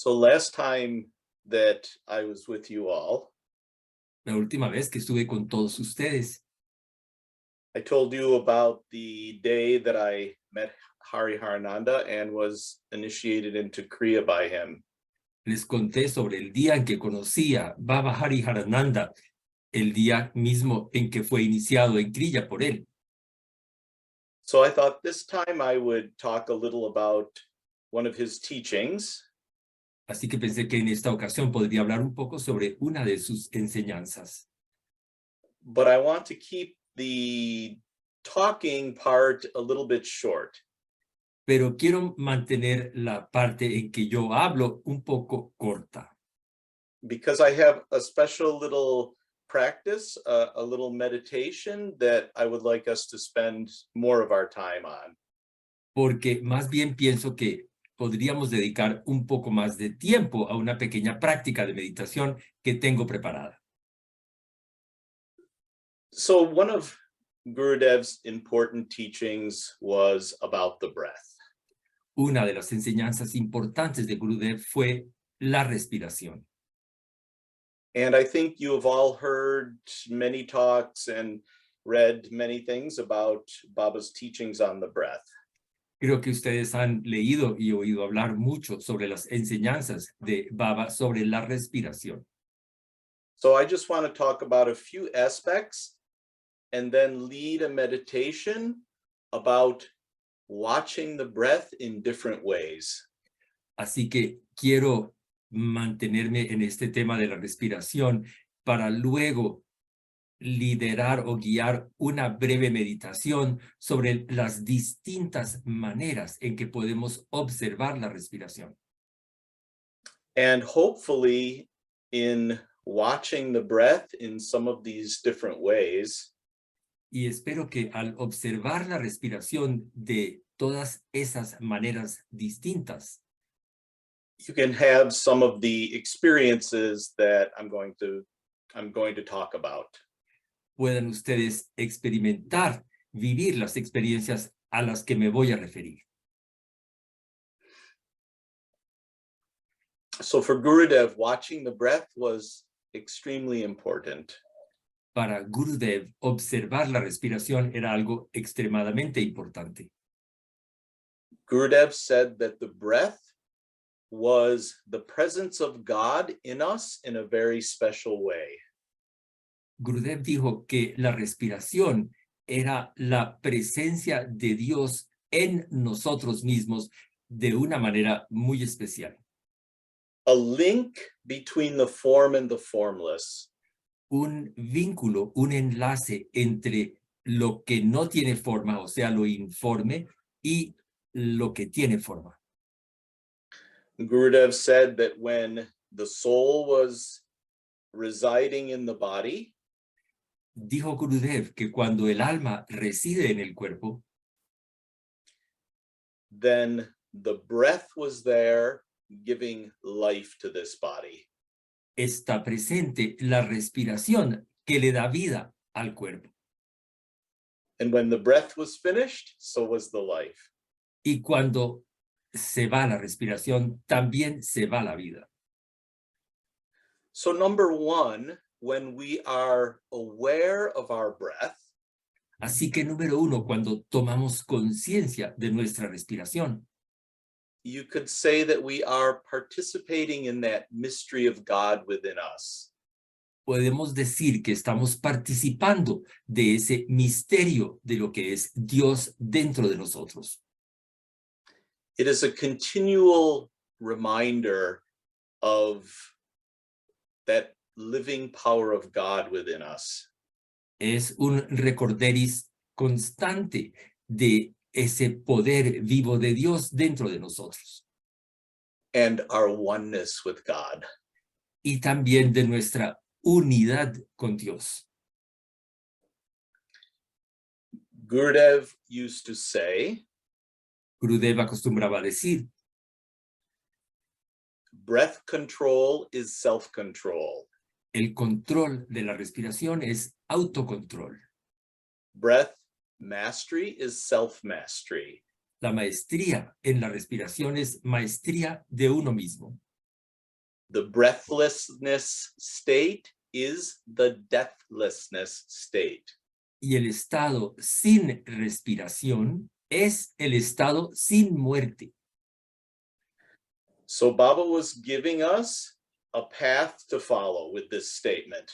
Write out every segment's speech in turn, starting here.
So last time that I was with you all, La última vez que estuve con todos ustedes, I told you about the day that I met Harananda and was initiated into Kriya by him. les conté sobre el día en que conocí a Baba Harananda, el día mismo en que fue iniciado en Kriya por él. So I thought this time I would talk a little about one of his teachings, Así que pensé que en esta ocasión podría hablar un poco sobre una de sus enseñanzas. but I want to keep the talking part a little bit short. Pero quiero mantener la parte en que yo hablo un poco corta. Because I have a special little practice, a little meditation that I would like us to spend more of our time on. Porque más bien pienso que podríamos dedicar un poco más de tiempo a una pequeña práctica de meditación que tengo preparada. So one of Gurudev's important teachings was about the breath. Una de las enseñanzas importantes de Gurudev fue la respiración. And I think you have all heard many talks and read many things about Baba's teachings on the breath. Creo que ustedes han leído y oído hablar mucho sobre las enseñanzas de Baba sobre la respiración. So I just want to talk about a few aspects and then lead a meditation about watching the breath in different ways. Así que quiero mantenerme en este tema de la respiración para luego liderar o guiar una breve meditación sobre las distintas maneras en que podemos observar la respiración. And hopefully in watching the breath in some of these different ways, Y espero que al observar la respiración de todas esas maneras distintas, you can have some of the experiences that I'm going to talk about. puedan ustedes experimentar, vivir las experiencias a las que me voy a referir. So for Gurudev, watching the breath was extremely important. Para Gurudev, observar la respiración era algo extremadamente importante. Gurudev said that the breath was the presence of God in us in a very special way. Gurudev dijo que la respiración era la presencia de Dios en nosotros mismos de una manera muy especial. A link between the form and the formless. Un vínculo, un enlace entre lo que no tiene forma, o sea, lo informe, y lo que tiene forma. Gurudev said that when the soul was residing in the body, Dijo Gurudev que cuando el alma reside en el cuerpo, then the breath was there giving life to this body. está presente la respiración que le da vida al cuerpo. And when the breath was finished, so was the life. Y cuando se va la respiración, también se va la vida. So number one, when we are aware of our breath, Así que número uno, cuando tomamos conciencia de nuestra respiración, you could say that we are participating in that mystery of God within us. podemos decir que estamos participando de ese misterio de lo que es Dios dentro de nosotros. It is a continual reminder of that living power of God within us. Es un recorderis constante de ese poder vivo de Dios dentro de nosotros. And our oneness with God. Y también de nuestra unidad con Dios. Gurudev used to say, Gurudev acostumbraba a decir, breath control is self-control. el control de la respiración es autocontrol. Breath mastery is self-mastery. La maestría en la respiración es maestría de uno mismo. the breathlessness state is the deathlessness state. Y el estado sin respiración es el estado sin muerte. So Baba was giving us a path to follow with this statement.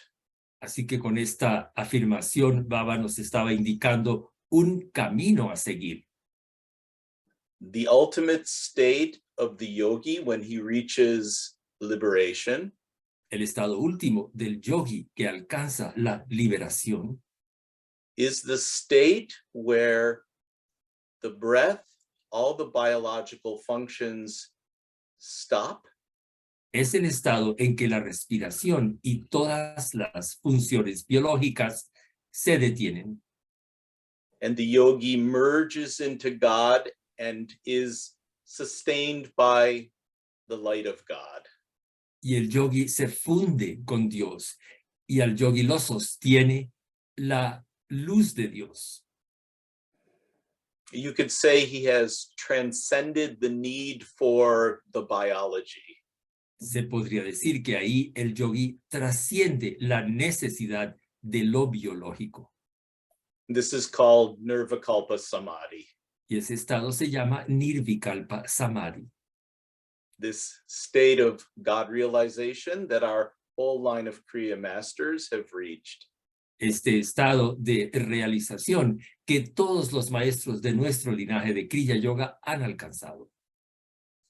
Así que con esta afirmación, Baba nos estaba indicando un camino a seguir. The ultimate state of the yogi when he reaches liberation El estado último del yogi que alcanza la liberación is the state where the breath, all the biological functions stop, es el estado en que la respiración y todas las funciones biológicas se detienen and the yogi merges into God and is sustained by the light of God. y el yogi se funde con Dios y al yogi lo sostiene la luz de Dios. You could say he has transcended the need for the biology. Se podría decir que ahí el yogi trasciende la necesidad de lo biológico. This is called Nirvikalpa Samadhi. Y ese estado se llama Nirvikalpa Samadhi. This state of God realization that our whole line of Kriya masters have reached. Este estado de realización que todos los maestros de nuestro linaje de Kriya Yoga han alcanzado.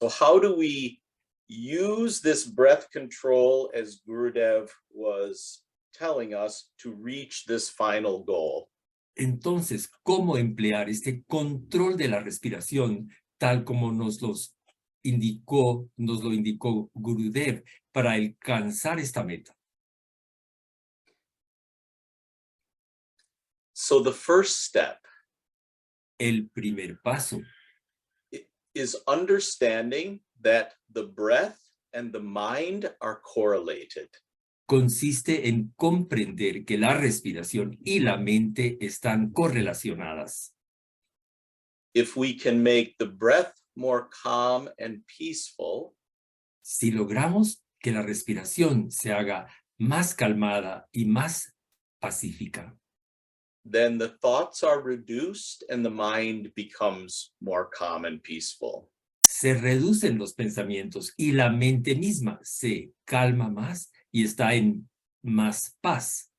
So how do we use this breath control, as Gurudev was telling us, to reach this final goal? Entonces, ¿cómo emplear este control de la respiración tal como nos lo indicó Gurudev para alcanzar esta meta? So the first step El primer paso is understanding that the breath and the mind are correlated. consiste en comprender que la respiración y la mente están correlacionadas. If we can make the breath more calm and peaceful, Si logramos que la respiración se haga más calmada y más pacífica, then the thoughts are reduced and the mind becomes more calm and peaceful. se reducen los pensamientos y la mente misma se calma más y está en más paz.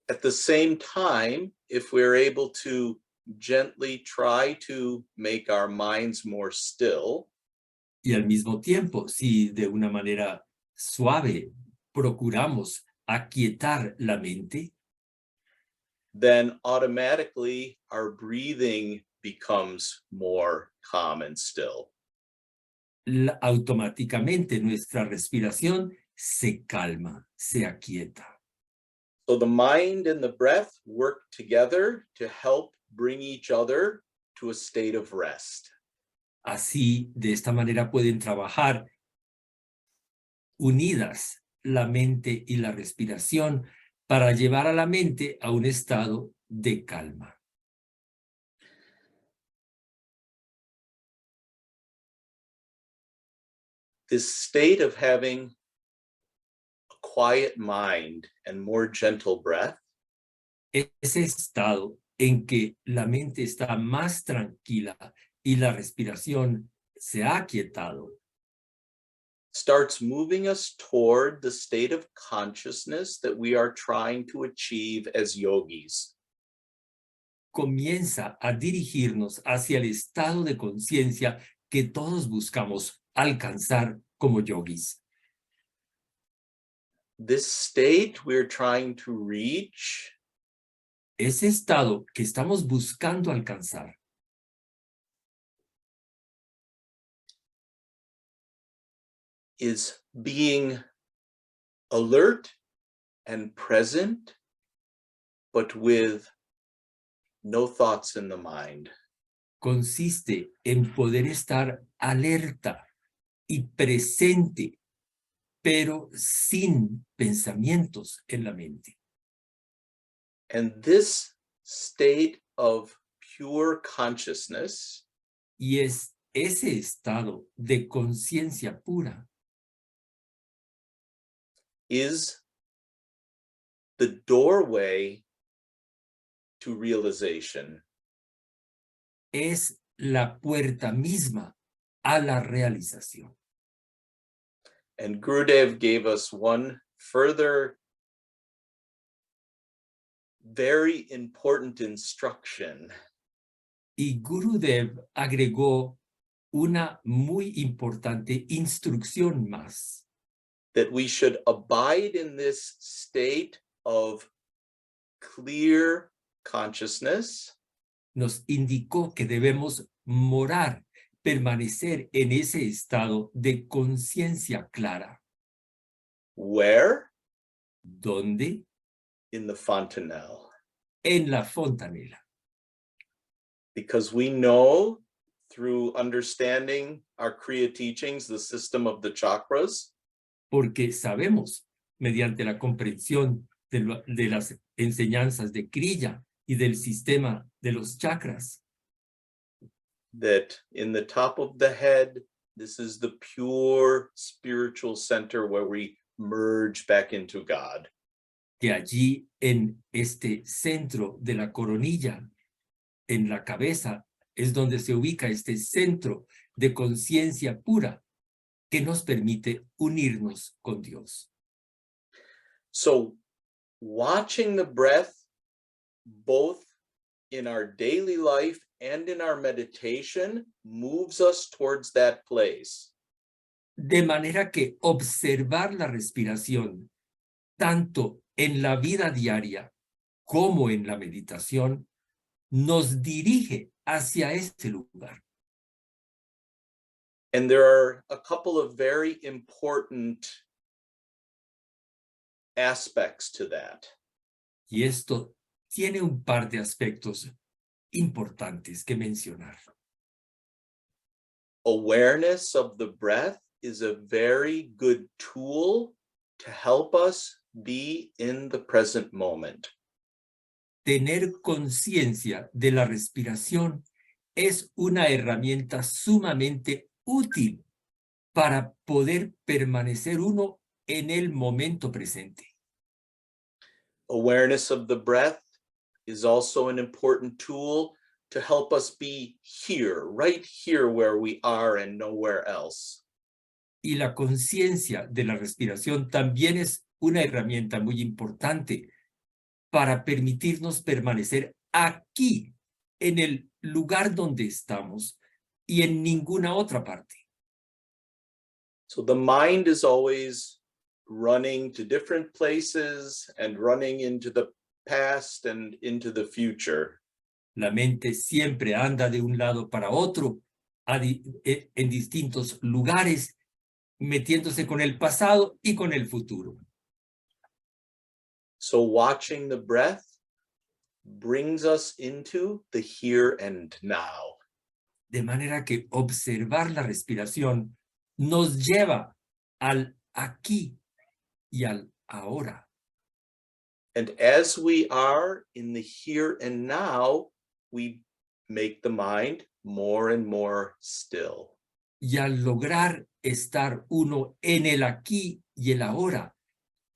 At the same time, if we're able to gently try to make our minds more still, Y al mismo tiempo, si de una manera suave procuramos aquietar la mente, then automatically our breathing becomes more calm and still. automáticamente nuestra respiración se calma, se aquieta. So the mind and the breath work together to help bring each other to a state of rest. Así, de esta manera pueden trabajar unidas la mente y la respiración para llevar a la mente a un estado de calma. This state of having a quiet mind and more gentle breath Ese estado en que la mente está más tranquila y la respiración se ha aquietado, starts moving us toward the state of consciousness that we are trying to achieve as yogis. comienza a dirigirnos hacia el estado de conciencia que todos buscamos alcanzar como yogis. This state we're trying to reach Ese estado que estamos buscando alcanzar is being alert and present, but with no thoughts in the mind. consiste en poder estar alerta y presente, pero sin pensamientos en la mente. And this state of pure consciousness Y es ese estado de conciencia pura is the doorway to realization. Es la puerta misma a la realización. And Gurudev gave us one further very important instruction. Y Gurudev agregó una muy importante instrucción más. That we should abide in this state of clear consciousness. Nos indicó que debemos morar, permanecer en ese estado de conciencia clara. Where? ¿Dónde? In the fontanelle. En la fontanela. Because we know through understanding our Kriya teachings, the system of the chakras, Porque sabemos, mediante la comprensión de las enseñanzas de Kriya y del sistema de los chakras, that in the top of the head, this is the pure spiritual center where we merge back into God. que allí en este centro de la coronilla, en la cabeza, es donde se ubica este centro de conciencia pura que nos permite unirnos con Dios. So watching the breath, both in our daily life and in our meditation, moves us towards that place. De manera que observar la respiración, tanto en la vida diaria como en la meditación, nos dirige hacia este lugar. And there are a couple of very important aspects to that. Y esto tiene un par de aspectos importantes que mencionar. Awareness of the breath is a very good tool to help us be in the present moment. Tener conciencia de la respiración es una herramienta sumamente útil para poder permanecer uno en el momento presente. Awareness of the breath is also an important tool to help us be here, right here where we are and nowhere else. Y la conciencia de la respiración también es una herramienta muy importante para permitirnos permanecer aquí, en el lugar donde estamos y en ninguna otra parte. So the mind is always running to different places and running into the past and into the future. La mente siempre anda de un lado para otro, en distintos lugares, metiéndose con el pasado y con el futuro. So watching the breath brings us into the here and now. De manera que observar la respiración nos lleva al aquí y al ahora. And as we are in the here and now, we make the mind more and more still. Y al lograr estar uno en el aquí y el ahora,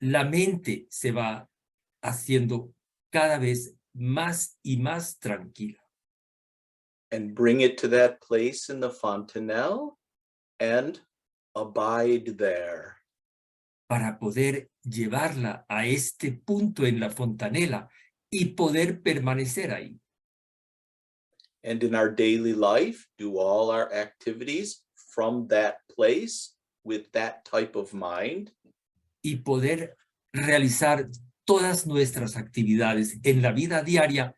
la mente se va haciendo cada vez más y más tranquila. And bring it to that place in the fontanelle and abide there. Para poder llevarla a este punto en la fontanela y poder permanecer ahí. And in our daily life, do all our activities from that place with that type of mind. Y poder realizar todas nuestras actividades en la vida diaria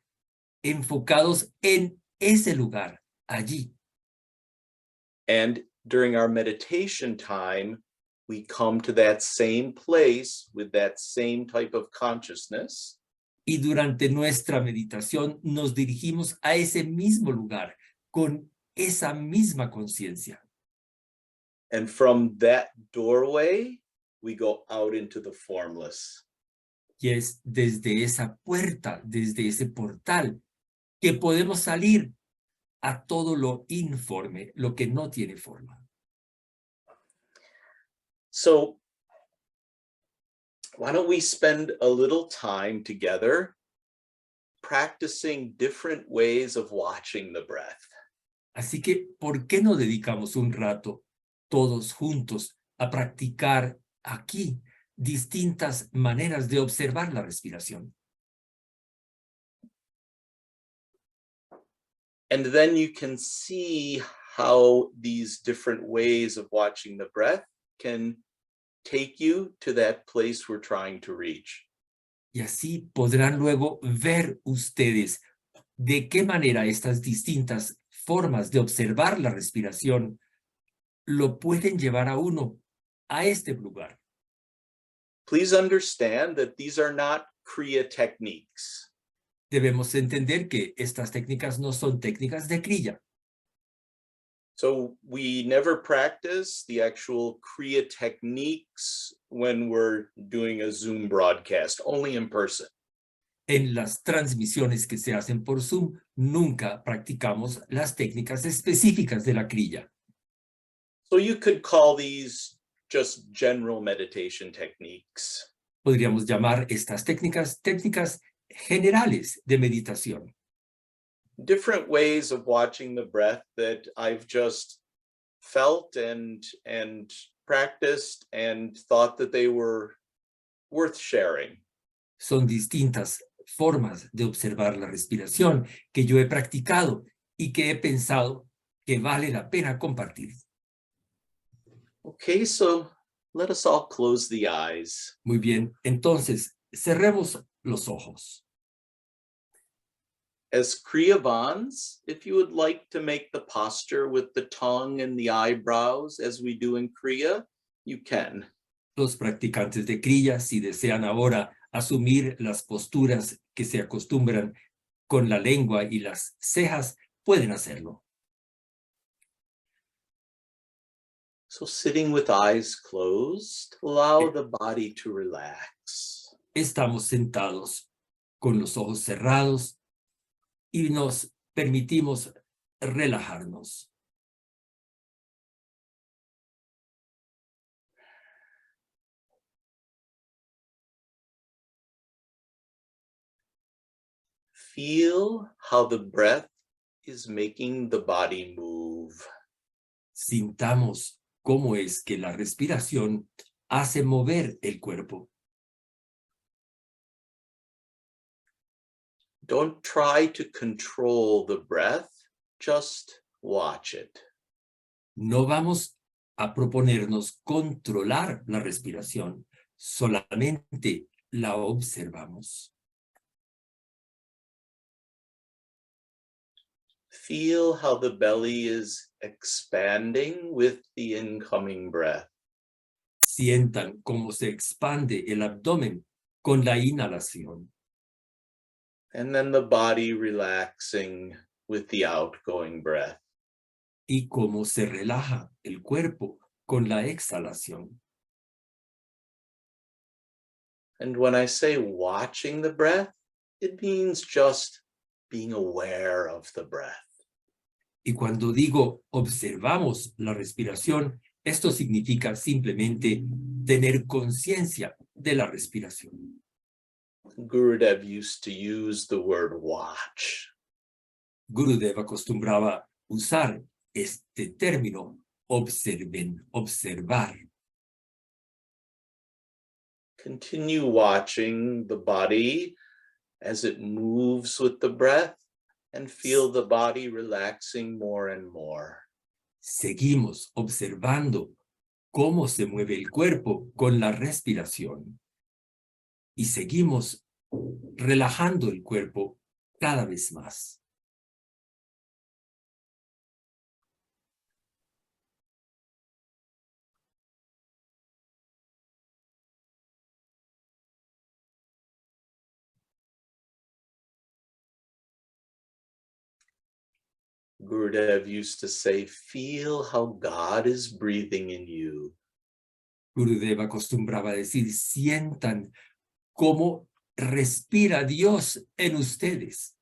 enfocados en ese lugar, allí. And during our meditation time, we come to that same place with that same type of consciousness. Y durante nuestra meditación nos dirigimos a ese mismo lugar con esa misma conciencia. And from that doorway, we go out into the formless. Y es desde esa puerta, desde ese portal, que podemos salir a todo lo informe, lo que no tiene forma. So why don't we spend a little time together practicing different ways of watching the breath? Así que, ¿por qué no dedicamos un rato todos juntos a practicar aquí distintas maneras de observar la respiración? And then you can see how these different ways of watching the breath can take you to that place we're trying to reach. Y así podrán luego ver ustedes de qué manera estas distintas formas de observar la respiración lo pueden llevar a uno a este lugar. Please understand that these are not Kriya techniques. Debemos entender que estas técnicas no son técnicas de Kriya. So we never practice the actual Kriya techniques when we're doing a Zoom broadcast, only in person. En las transmisiones que se hacen por Zoom, nunca practicamos las técnicas específicas de la Kriya. So you could call these just general meditation techniques. Podríamos llamar estas técnicas generales de meditación. Different ways of watching the breath that I've just felt and practiced and thought that they were worth sharing. Son distintas formas de observar la respiración que yo he practicado y que he pensado que vale la pena compartir. Okay, so let us all close the eyes. Muy bien, entonces cerremos los ojos. As Kriyavans, if you would like to make the posture with the tongue and the eyebrows as we do in Kriya, you can. Los practicantes de Kriya, si desean ahora asumir las posturas que se acostumbran con la lengua y las cejas, pueden hacerlo. So sitting with eyes closed, allow the body to relax. Estamos sentados con los ojos cerrados y nos permitimos relajarnos. Feel how the breath is making the body move. Sintamos cómo es que la respiración hace mover el cuerpo. Don't try to control the breath, just watch it. No vamos a proponernos controlar la respiración, solamente la observamos. Feel how the belly is expanding with the incoming breath. Sientan cómo se expande el abdomen con la inhalación And then the body relaxing with the outgoing breath. y cómo se relaja el cuerpo con la exhalación. And when I say watching the breath, it means just being aware of the breath. Y cuando digo observamos la respiración, esto significa simplemente tener conciencia de la respiración. Gurudev used to use the word watch. Gurudev acostumbraba usar este término, observar. Continue watching the body as it moves with the breath and feel the body relaxing more and more. Seguimos observando cómo se mueve el cuerpo con la respiración. Y seguimos relajando el cuerpo cada vez más. Gurudev used to say, feel how God is breathing in you. Gurudev acostumbraba decir, sientan cómo respira Dios en ustedes.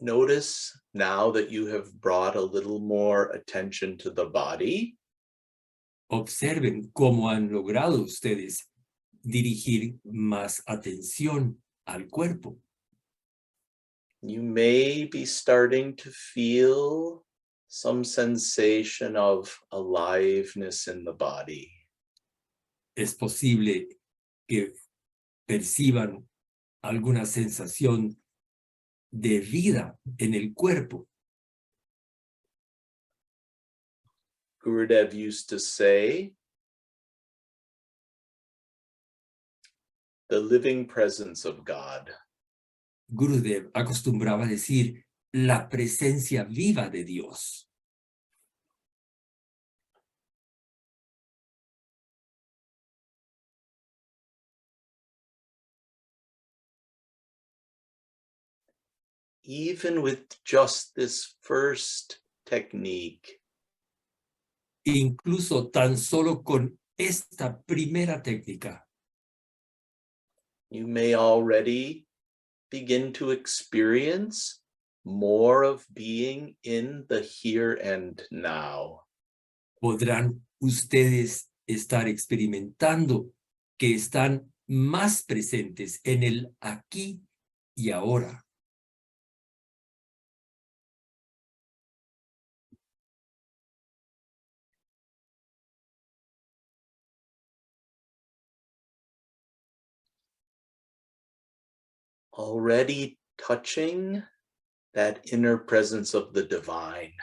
Notice now that you have brought a little more attention to the body. Observen cómo han logrado ustedes dirigir más atención al cuerpo. You may be starting to feel some sensation of aliveness in the body. Es posible que perciban alguna sensación de vida en el cuerpo. Gurudev used to say, the living presence of God. Gurudev acostumbraba a decir la presencia viva de Dios. Even with just this first technique, Incluso tan solo con esta primera técnica, you may already begin to experience more of being in the here and now. podrán ustedes estar experimentando que están más presentes en el aquí y ahora. Already touching that inner presence of the divine.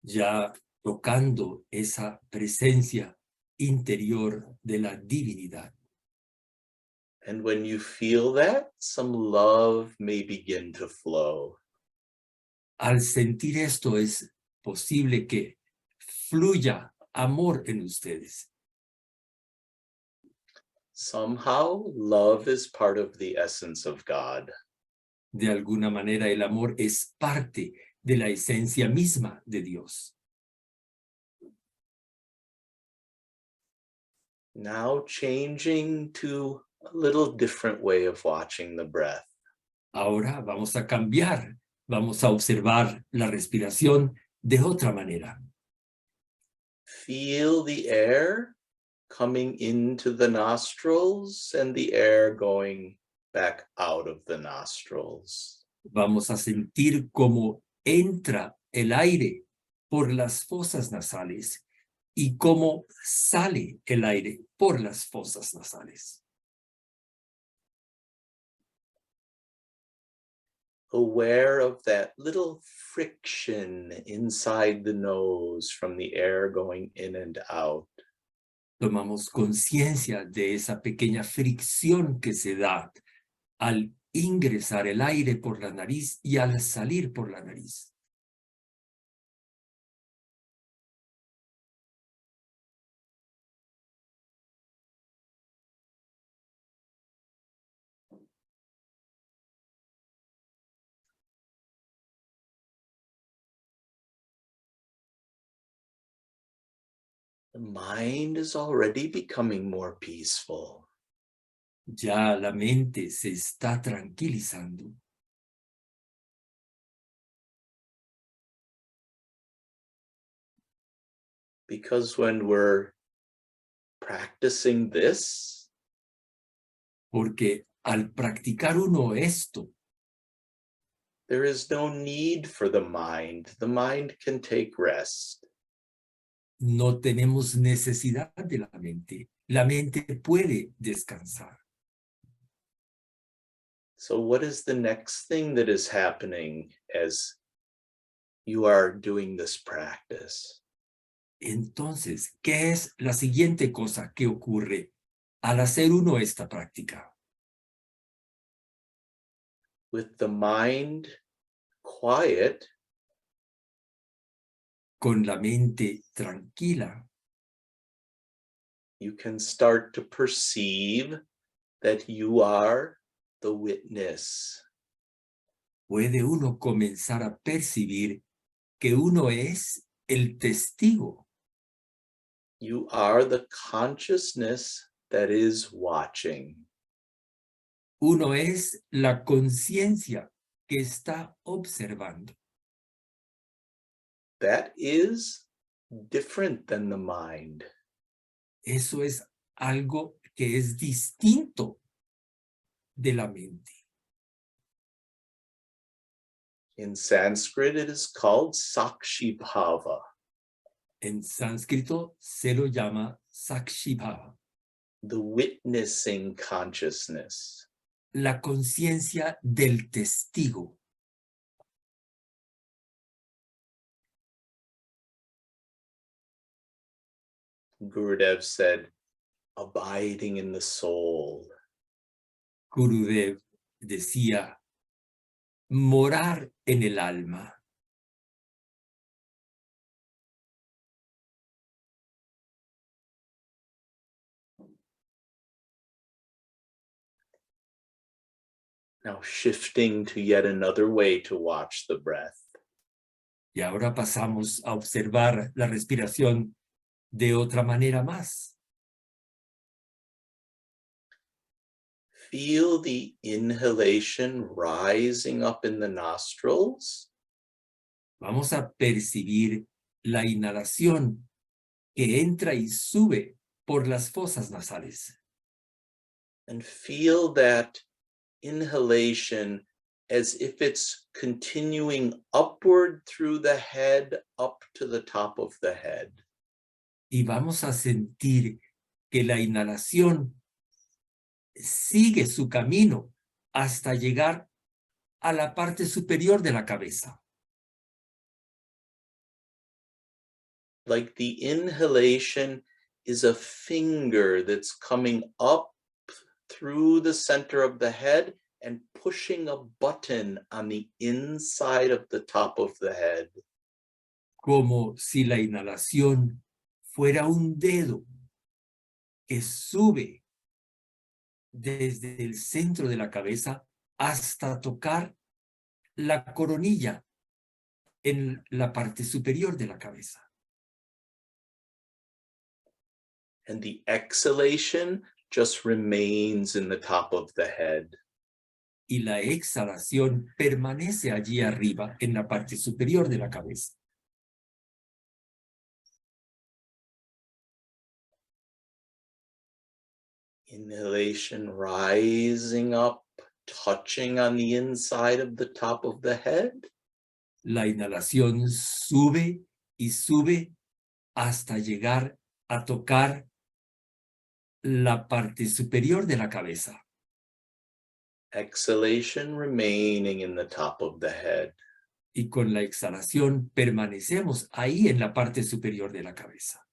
Ya tocando esa presencia interior de la divinidad. And when you feel that, some love may begin to flow. Al sentir esto es posible que fluya amor en ustedes. Somehow, love is part of the essence of God. De alguna manera el amor es parte de la esencia misma de Dios. Now changing to a little different way of watching the breath. Ahora vamos a cambiar, vamos a observar la respiración de otra manera. Feel the air coming into the nostrils and the air going back out of the nostrils. Vamos a sentir cómo entra el aire por las fosas nasales y cómo sale el aire por las fosas nasales. Aware of that little friction inside the nose from the air going in and out. Tomamos conciencia de esa pequeña fricción que se da al ingresar el aire por la nariz y al salir por la nariz. The mind is already becoming more peaceful. Ya la mente se está tranquilizando. Because when we're practicing this, Porque al practicar uno esto, there is no need for the mind. The mind can take rest. no tenemos necesidad de la mente. La mente puede descansar. So what is the next thing that is happening as you are doing this practice? Entonces, ¿qué es la siguiente cosa que ocurre al hacer uno esta práctica? With the mind quiet, Con la mente tranquila, you can start to perceive that you are the witness. puede uno comenzar a percibir que uno es el testigo. You are the consciousness that is watching. Uno es la conciencia que está observando. That is different than the mind. Eso es algo que es distinto de la mente. In Sanskrit, it is called Sakshi Bhava, En sánscrito se lo llama sakshibhava, the witnessing consciousness. la conciencia del testigo. Gurudev said, abiding in the soul. Gurudev decía, morar en el alma. Now shifting to yet another way to watch the breath. Y ahora pasamos a observar la respiración de otra manera más. Feel the inhalation rising up in the nostrils. Vamos a percibir la inhalación que entra y sube por las fosas nasales. And feel that inhalation as if it's continuing upward through the head, up to the top of the head. Y vamos a sentir que la inhalación sigue su camino hasta llegar a la parte superior de la cabeza. Like the inhalation is a finger that's coming up through the center of the head and pushing a button on the inside of the top of the head. Como si la inhalación fuera un dedo que sube desde el centro de la cabeza hasta tocar la coronilla en la parte superior de la cabeza. And the exhalation just remains in the top of the head. Y la exhalación permanece allí arriba en la parte superior de la cabeza. Inhalation rising up, touching on the inside of the top of the head. La inhalación sube y sube hasta llegar a tocar la parte superior de la cabeza. Exhalation remaining in the top of the head. Y con la exhalación permanecemos ahí en la parte superior de la cabeza.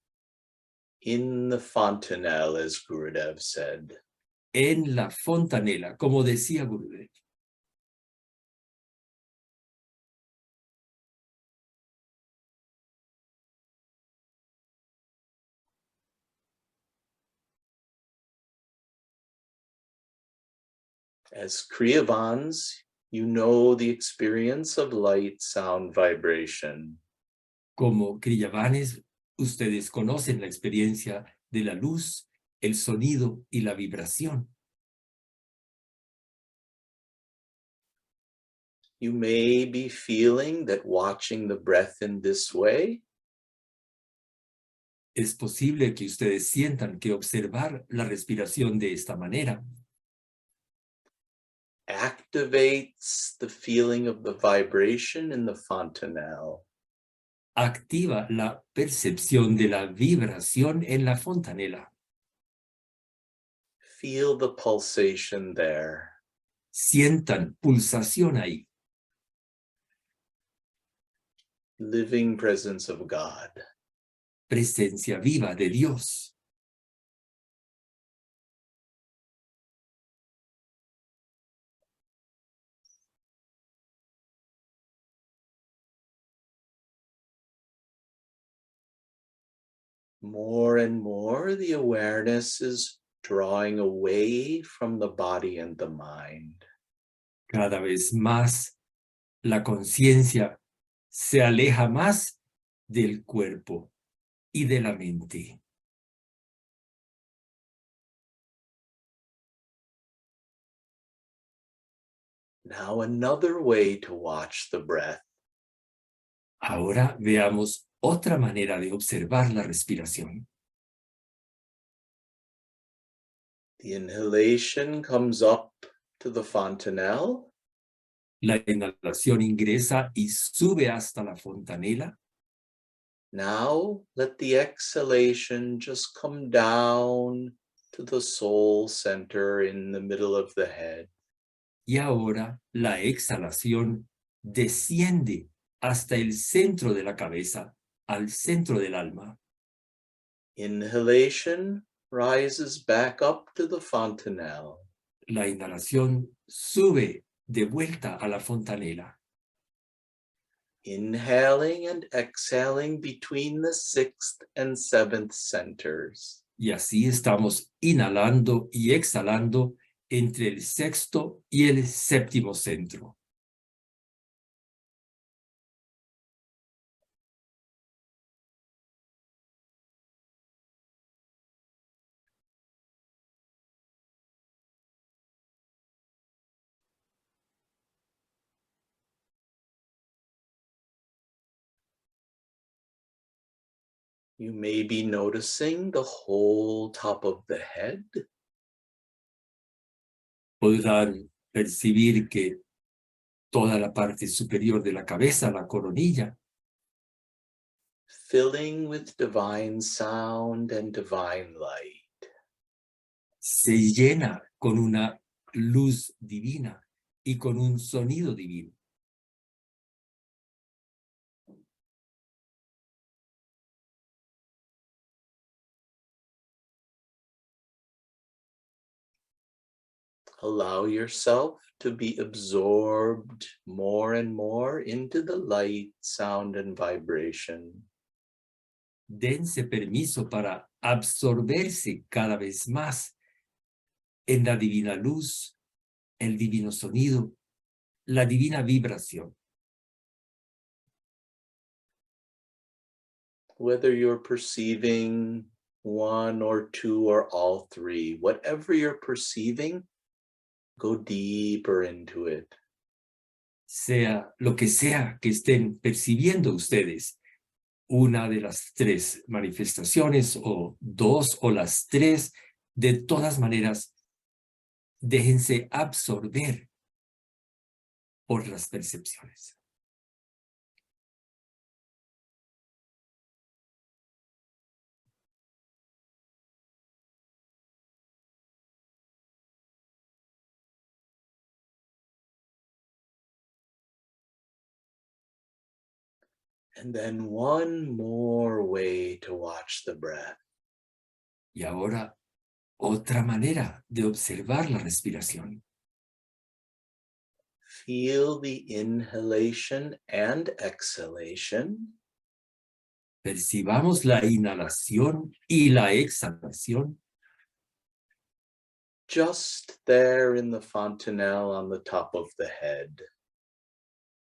In the fontanelle, as Gurudev said. En la fontanela, como decía Gurudev. As Kriyavans, you know the experience of light, sound, vibration. Como Kriyavanes, ustedes conocen la experiencia de la luz, el sonido y la vibración. You may be feeling that watching the breath in this way Es posible que ustedes sientan que observar la respiración de esta manera activates the feeling of the vibration in the fontanelle. activa la percepción de la vibración en la fontanela. Feel the pulsation there. Sientan pulsación ahí. Living presence of God. Presencia viva de Dios. More and more, the awareness is drawing away from the body and the mind. Cada vez más la conciencia se aleja más del cuerpo y de la mente. Now another way to watch the breath. Ahora veamos otra manera de observar la respiración. The inhalation comes up to the fontanelle. La inhalación ingresa y sube hasta la fontanela. Now let the exhalation just come down to the soul center in the middle of the head. Y ahora la exhalación desciende hasta el centro de la cabeza, al centro del alma. Inhalation rises back up to the fontanelle. La inhalación sube de vuelta a la fontanela. Inhaling and exhaling between the sixth and seventh centers. Y así estamos inhalando y exhalando entre el sexto y el séptimo centro. You may be noticing the whole top of the head. Podrán percibir que toda la parte superior de la cabeza, la coronilla, Filling with divine sound and divine light. se llena con una luz divina y con un sonido divino. Allow yourself to be absorbed more and more into the light, sound, and vibration. Dense permiso para absorberse cada vez más en la divina luz, el divino sonido, la divina vibración. Whether you're perceiving one or two or all three, whatever you're perceiving, go deeper into it. Sea lo que sea que estén percibiendo ustedes, una de las tres manifestaciones o dos o las tres, de todas maneras, déjense absorber por las percepciones. And then one more way to watch the breath. Y ahora, otra manera de observar la respiración. Feel the inhalation and exhalation. Percibamos la inhalación y la exhalación Just there in the fontanelle on the top of the head.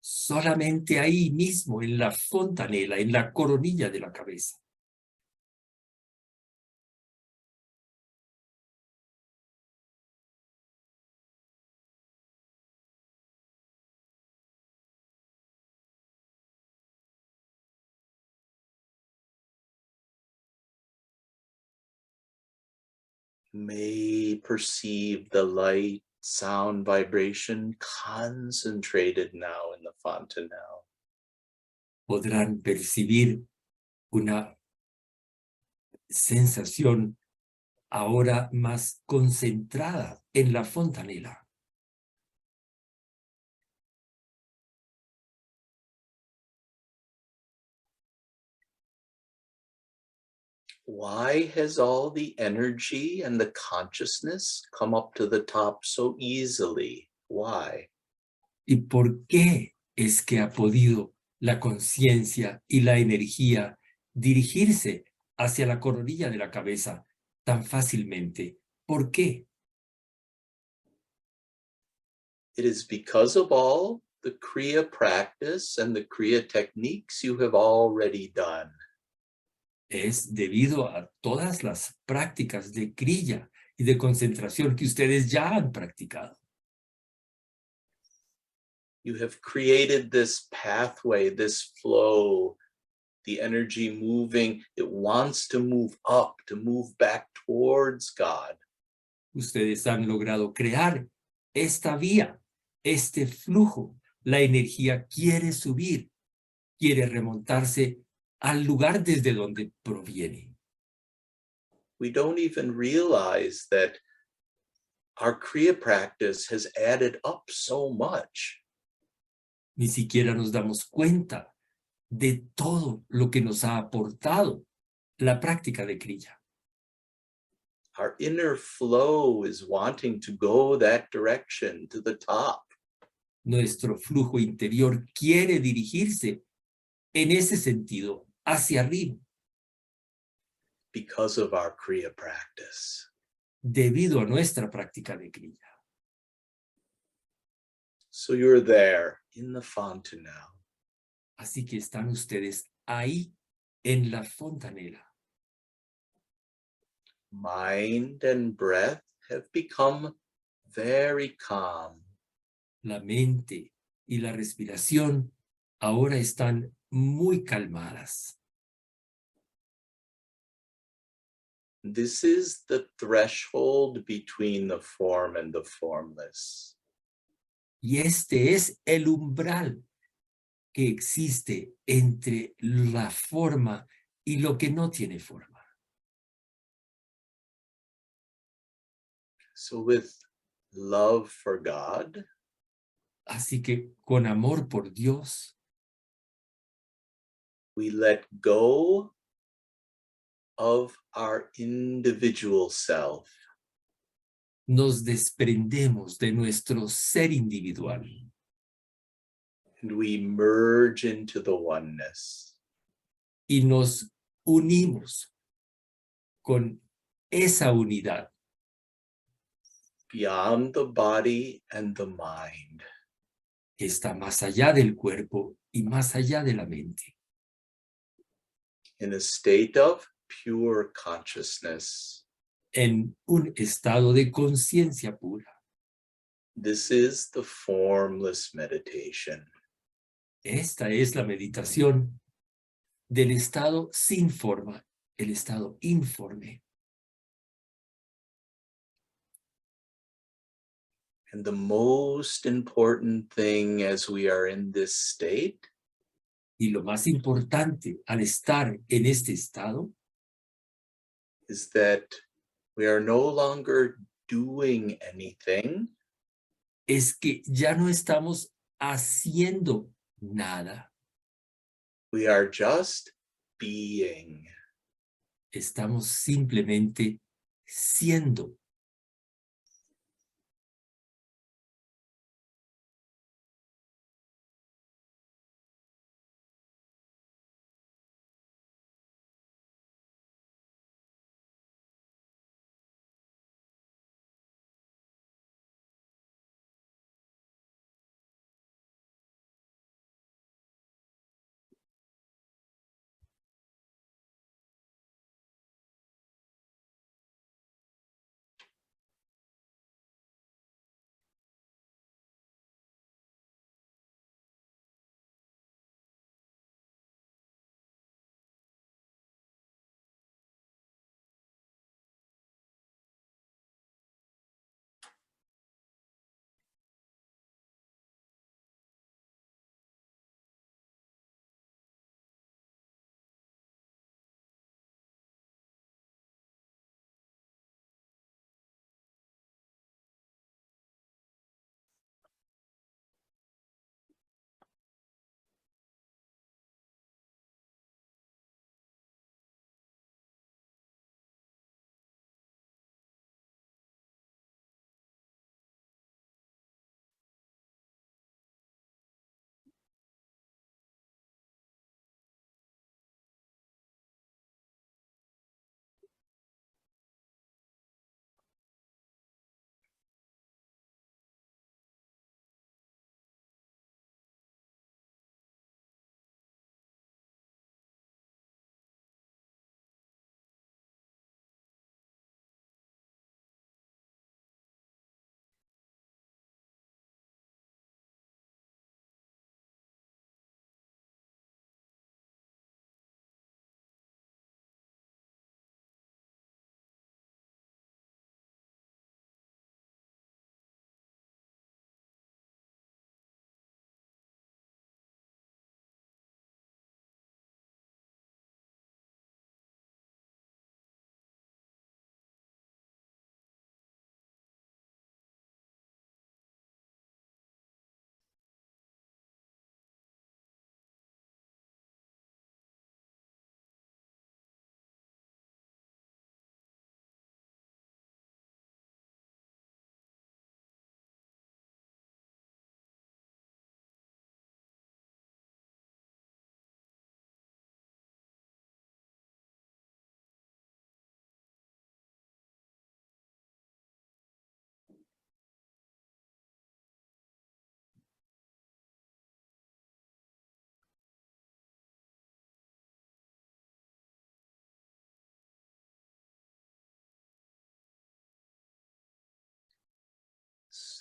solamente ahí mismo, en la fontanela, en la coronilla de la cabeza. May perceive the light, sound, vibration concentrated now in the fontanelle. Podrán percibir una sensación ahora más concentrada en la fontanela. Why has all the energy and the consciousness come up to the top so easily? Why? ¿Y por qué es que ha podido la conciencia y la energía dirigirse hacia la coronilla de la cabeza tan fácilmente? ¿Por qué? It is because of all the Kriya practice and the Kriya techniques you have already done. Es debido a todas las prácticas de Kriya y de concentración que ustedes ya han practicado. You have created this pathway, this flow, the energy moving. It wants to move up, to move back towards God. Ustedes han logrado crear esta vía, este flujo. La energía quiere subir, quiere remontarse al lugar desde donde proviene. We don't even realize that our Kriya practice has added up so much. Ni siquiera nos damos cuenta de todo lo que nos ha aportado la práctica de Kriya. Our inner flow is wanting to go that direction, to the top. Nuestro flujo interior quiere dirigirse en ese sentido, hacia arriba, because of our Kriya practice. debido a nuestra práctica de Kriya. So you're there in the fountain now. Así que están ustedes ahí en la fontanela. Mind and breath have become very calm. La mente y la respiración ahora están muy calmadas. This is the threshold between the form and the formless. Y este es el umbral que existe entre la forma y lo que no tiene forma. So with love for God, Así que con amor por Dios, we let go of our individual self. nos desprendemos de nuestro ser individual And we merge into the oneness. y nos unimos con esa unidad Beyond the body and the mind. que está más allá del cuerpo y más allá de la mente, In a state of pure consciousness. en un estado de conciencia pura. This is the formless meditation. Esta es la meditación del estado sin forma, el estado informe. And the most important thing as we are in this state Y lo más importante al estar en este estado is that we are no longer doing anything. es que ya no estamos haciendo nada. We are just being. Estamos simplemente siendo.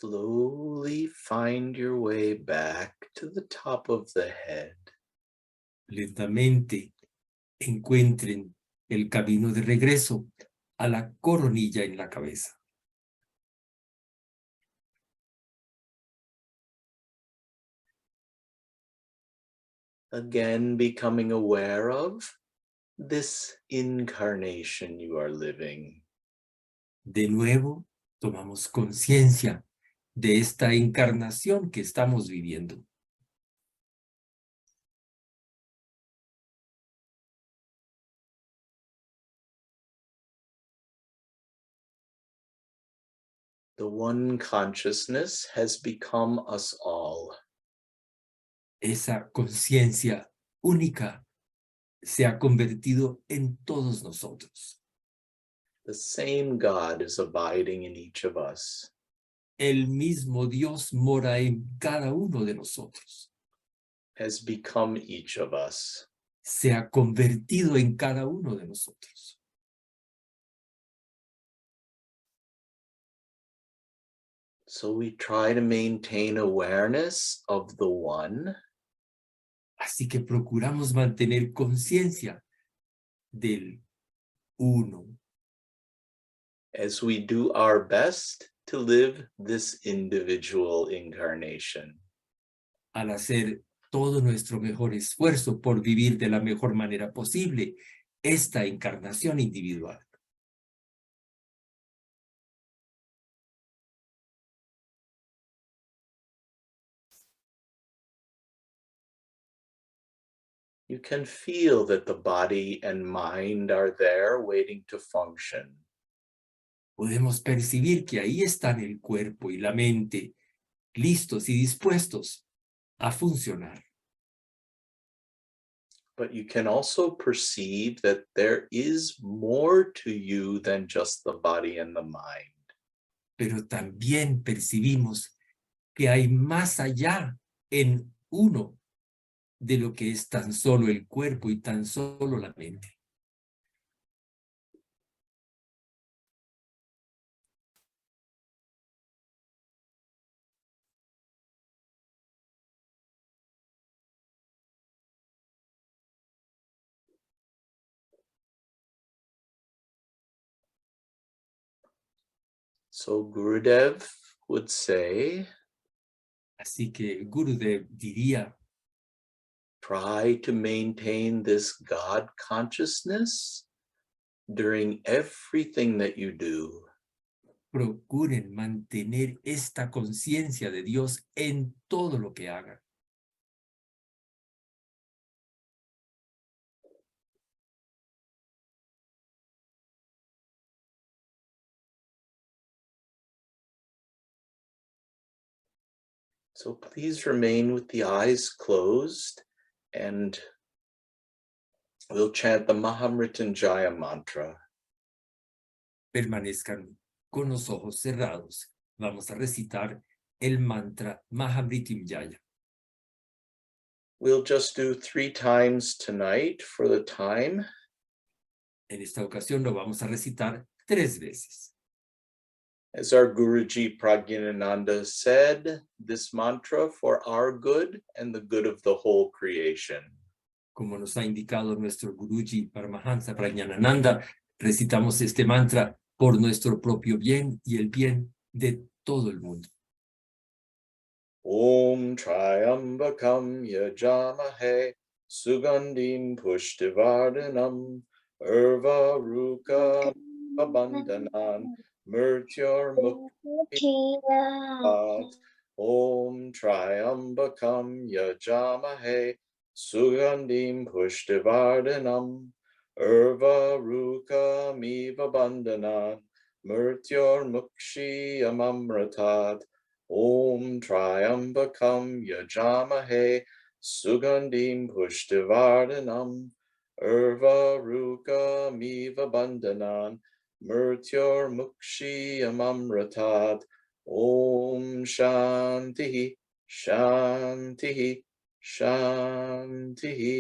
Slowly find your way back to the top of the head. Lentamente encuentren el camino de regreso a la coronilla en la cabeza. Again, becoming aware of this incarnation you are living. De nuevo, tomamos conciencia de esta encarnación que estamos viviendo. The one consciousness has become us all. Esa conciencia única se ha convertido en todos nosotros. The same God is abiding in each of us. El mismo Dios mora en cada uno de nosotros. Has become each of us. Se ha convertido en cada uno de nosotros. So we try to maintain awareness of the one. Así que procuramos mantener conciencia del uno. As we do our best to live this individual incarnation. Al hacer todo nuestro mejor esfuerzo por vivir de la mejor manera posible esta encarnación individual. You can feel that the body and mind are there waiting to function. Podemos percibir que ahí están el cuerpo y la mente, listos y dispuestos a funcionar. But you can also perceive that there is more to you than just the body and the mind. Pero también percibimos que hay más allá en uno de lo que es tan solo el cuerpo y tan solo la mente. So Gurudev would say, Así que Gurudev diría, try to maintain this God consciousness during everything that you do. procuren mantener esta conciencia de Dios en todo lo que hagan. So please remain with the eyes closed and we'll chant the Mahamrityunjaya mantra. Permanezcan con los ojos cerrados. Vamos a recitar el mantra Mahamrityunjaya. We'll just do 3 times tonight for the time. En esta ocasión lo vamos a recitar 3 veces. As our Guruji Pragyanananda said, this mantra for our good and the good of the whole creation. Como nos ha indicado nuestro Guruji Paramahansa Prajnanananda, recitamos este mantra por nuestro propio bien y el bien de todo el mundo. Om Triambakam Yajamahe Sugandhim Pushtivardhanam Urva Ruka Abandhanan Murtyor Mukhat Om Triambakam Yajamahe Sugandhim Pushtivardhanam Urva Ruka Miva Bandhanan Murtyor Mukshi Amamratat Om Triambakam Yajamahe Sugandhim Pushtivardhanam Urva Ruka Miva Bandhanan Murtyor Mukshi Amamratat Om Shantihi Shantihi Shantihi.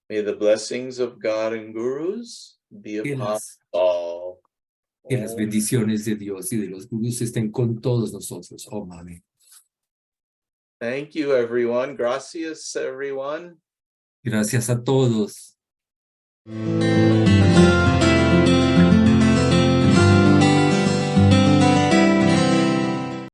May the blessings of God and Gurus be Que upon las, all. Que las bendiciones de Dios y de los gurús estén con todos nosotros. Oh, amén. Thank you, everyone. Gracias, everyone. Gracias a todos.